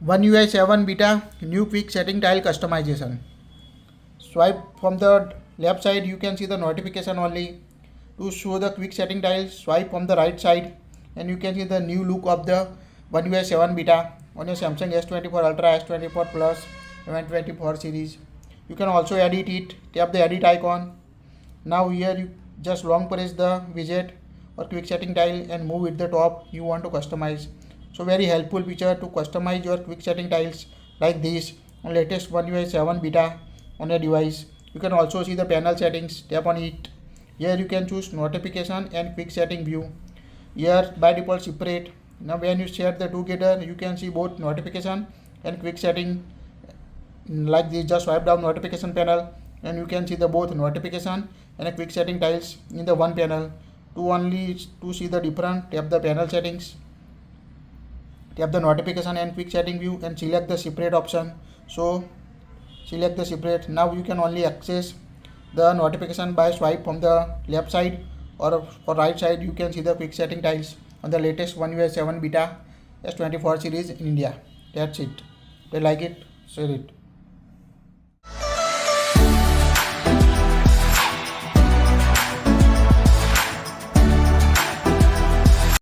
One UI 7 beta new quick setting tile customization. Swipe from the left side, you can see the notification only. To show the quick setting tile, swipe from the right side and you can see the new look of the One UI 7 beta on your Samsung S24 Ultra, S24 Plus, M24 series. You can also edit it. Tap the edit icon. Now here you just long press the widget or quick setting tile and move it the top you want to customize. So very helpful feature to customize your quick setting tiles like this on latest One UI 7 beta on your device. You can also see the panel settings. Tap on it. Here you can choose notification and quick setting view. Here by default separate. Now when you set the together, you can see both notification and quick setting like this. Just swipe down notification panel and you can see the both notification and a quick setting tiles in the one panel. To see the different, tap the panel settings, tap the notification and quick setting view and select the separate option. So select the separate. Now you can only access the notification by swipe from the left side or for right side. You can see the quick setting tiles on the latest One UI 7 beta S24 series in India. That's it. If you like it, share it.